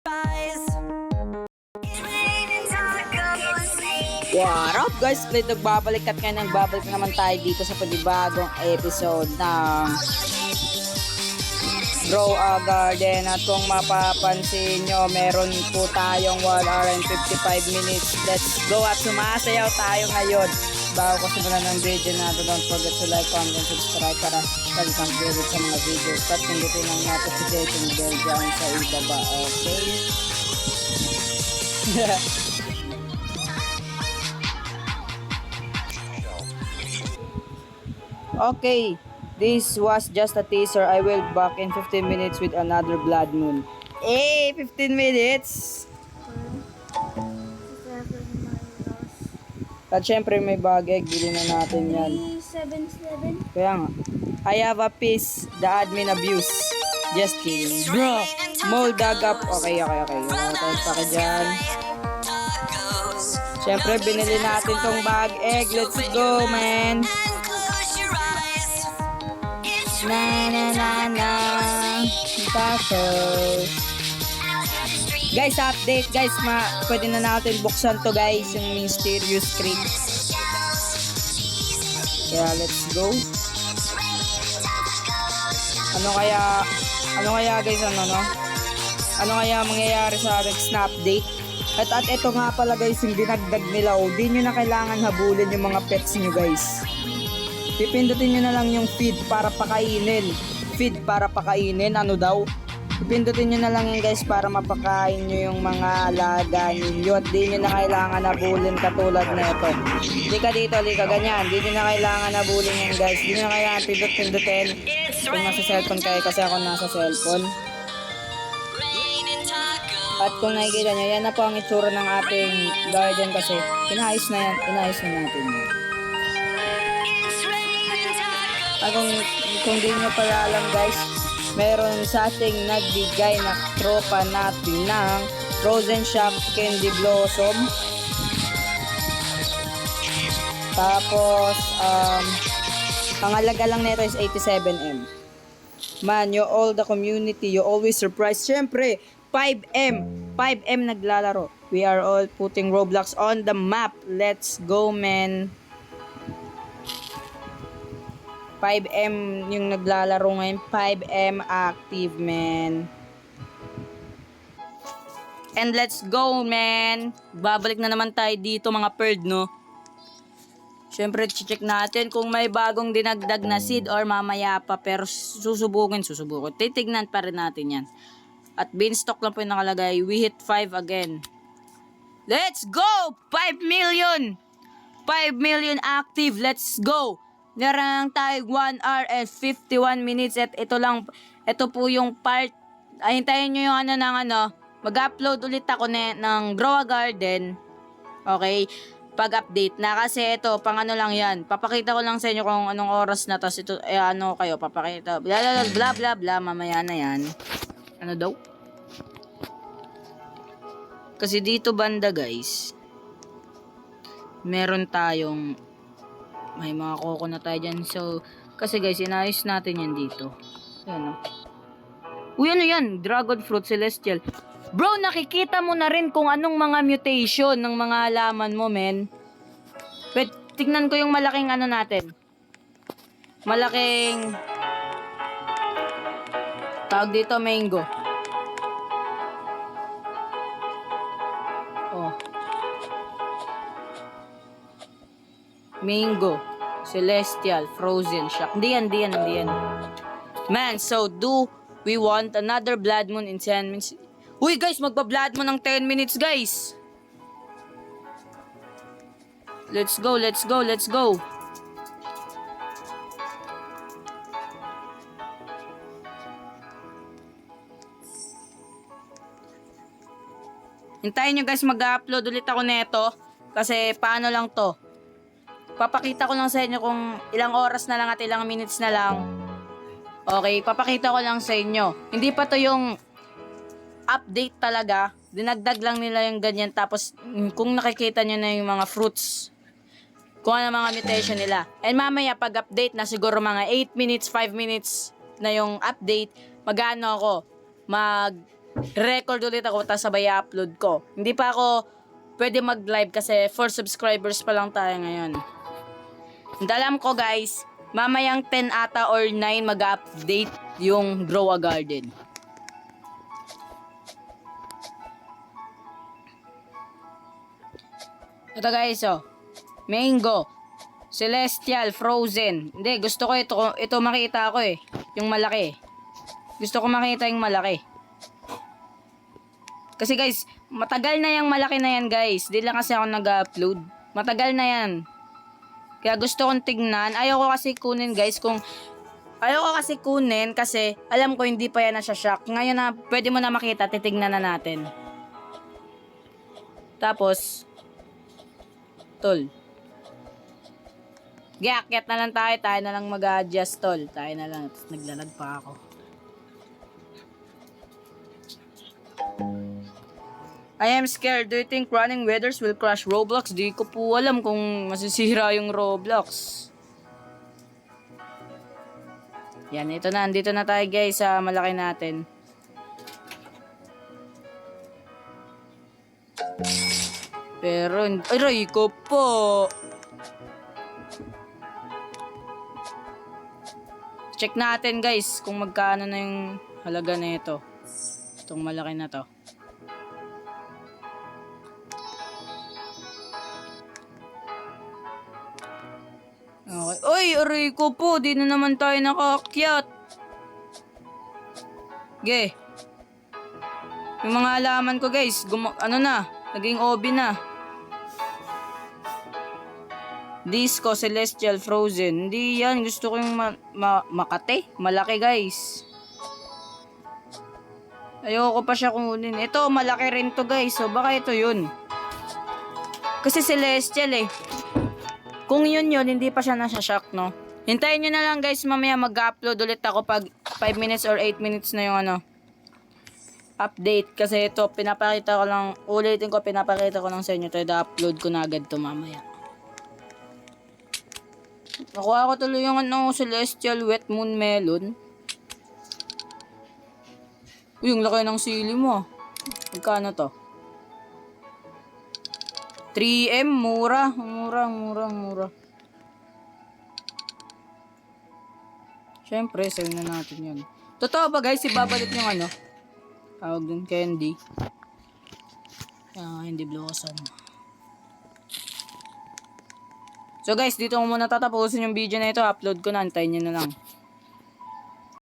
What up guys? Play nagbabalik at ngayon nagbabalik naman tayo dito sa panibagong episode ng Grow a Garden. At kung mapapansin nyo, meron po tayong 1 hour and 55 minutes. Let's go at sumasayaw tayo ngayon. Bago ko simulan ng video natin, don't forget to like, comment, and subscribe para lagi kang updated sa mga videos. At pindutin ang notification bell dyan sa ibaba, okay? Okay, this was just a teaser. I will back in 15 minutes with another blood moon. 15 minutes! At syempre may bag egg, bilhin na natin yan. 7-7. Kaya nga, I have a piece, the admin abuse. Just kidding. Bro, mold dug up. Okay. Wala tayong pake dyan. Syempre, binili natin tong bag egg. Let's go, man. Na. Tapos. Guys, update. Guys, pwede na natin buksan to, guys. Yung mysterious crate. Kaya, let's go. Ano kaya guys, ano kaya mangyayari sa next na update? At ito nga pala guys, yung dinagdag nila. Di nyo na kailangan habulin yung mga pets nyo guys. Pipindutin nyo na lang yung feed para pakainin. Ano daw? Pipindutin nyo na lang yun guys para mapakain nyo yung mga alaga ninyo. At di nyo na kailangan habulin katulad na ito. Lika dito, ganyan. Di nyo na kailangan habulin yun guys. Di nyo na kailangan pindutin. Kung nasa cellphone kayo, kasi ako nasa cellphone. At kung nakikita nyo, yan na po ang itsura ng ating garden kasi inayos na natin yun. At kung di nyo pala alam guys, meron sa ating nagbigay na tropa natin ng Frozen Shock Candy Blossom. Tapos, ang halaga lang nito is 87M. Man, you all the community, you always surprise. Siyempre, 5M naglalaro. We are all putting Roblox on the map. Let's go, man. 5M yung naglalaro ngayon. 5M active, man. And let's go, man. Babalik na naman tayo dito, mga bird, no? Siyempre, check natin kung may bagong dinagdag na seed or mamaya pa. Pero susubukin. Titignan pa rin natin yan. At beanstalk lang po yung nakalagay. We hit 5 again. Let's go! 5 million! 5 million active. Let's go! Narang tayo 1 hour and 51 minutes. At ito po yung part. Hintayin nyo yung mag-upload ulit ako ng Grow a Garden. Okay? Pag-update na. Kasi ito, pang lang yan. Papakita ko lang sa inyo kung anong oras na. Tapos ito, kayo, papakita. Bla bla bla, mamaya na yan. Ano daw? Kasi dito banda guys, meron tayong, may mga koko na tayo dyan. So, kasi guys, inayos natin yan dito. Ayan o. Uy, ano yan? Dragon Fruit Celestial. Bro, nakikita mo na rin kung anong mga mutation ng mga halaman mo, men. Wait, tignan ko yung malaking natin. Malaking tawag dito, mango. Oh. Mango. Celestial. Frozen Shock. Hindi yan. Man, so do we want another blood moon in 10 minutes? Uy guys, magpa-blood moon ng 10 minutes guys. Let's go. Hintayin nyo guys, mag-upload ulit ako neto. Kasi paano lang to. Papakita ko lang sa inyo kung ilang oras na lang at ilang minutes na lang. Okay, papakita ko lang sa inyo. Hindi pa to yung update talaga. Dinagdag lang nila yung ganyan. Tapos kung nakikita nyo na yung mga fruits, kung ano mga mutation nila. And mamaya pag-update na siguro mga 8 minutes, 5 minutes na yung update, mag-ano ako, record ulit ako tapos sabay upload ko. Hindi pa ako pwede mag-live kasi 4 subscribers pa lang tayo ngayon. And alam ko guys, mamayang 10 ata or 9 mag-update yung Grow a Garden. Ito guys, oh. Mango. Celestial, frozen. Hindi, gusto ko ito makita ko eh. Yung malaki. Gusto ko makita yung malaki. Kasi guys, matagal na yung malaki na yan guys. Di lang kasi ako nag-upload. Matagal na yan. Kaya gusto kong tignan. Ayoko kasi kunin guys kasi alam ko hindi pa yan nasya-shock. Ngayon na pwede mo na makita, titignan na natin. Tapos, tol. Akyat na lang tayo. Tayo na lang mag-adjust, tol. Tayo na lang. Tapos naglalag pa ako. I am scared. Do you think running weathers will crash Roblox? Di ko po alam kung masisira yung Roblox. Yan, ito na. Andito na tayo guys sa malaki natin. Pero, aray ko po. Check natin guys kung magkano na yung halaga na ito. Itong malaki na to. Okay. Uy, aray ko po. Di na naman tayo nakaakyat. Okay. Yung mga halaman ko guys, naging OB na. Disco, Celestial, Frozen. Hindi yan. Gusto ko yung Makate. Malaki guys. Ayoko pa siya kunin. Ito, malaki rin to guys. So, baka ito yun. Kasi Celestial eh. Kung yun, hindi pa siya nasa-shock, no? Hintayin nyo na lang guys. Mamaya mag-upload ulit ako pag 5 minutes or 8 minutes na yung update. Kasi ito, pinapakita ko lang sa inyo. Ito, upload ko na agad to mamaya. Nakuha ko tuloy yung Celestial Wet Moon Melon. Uy, yung laki ng sili mo. Magkano to? 3M, mura. Siyempre, sell na natin yun. Totoo ba guys, ibabalik yung tawag dun, candy. Hindi blossom. So guys, dito ko muna tatapusin yung video na ito. Upload ko na. Antayin nyo na lang.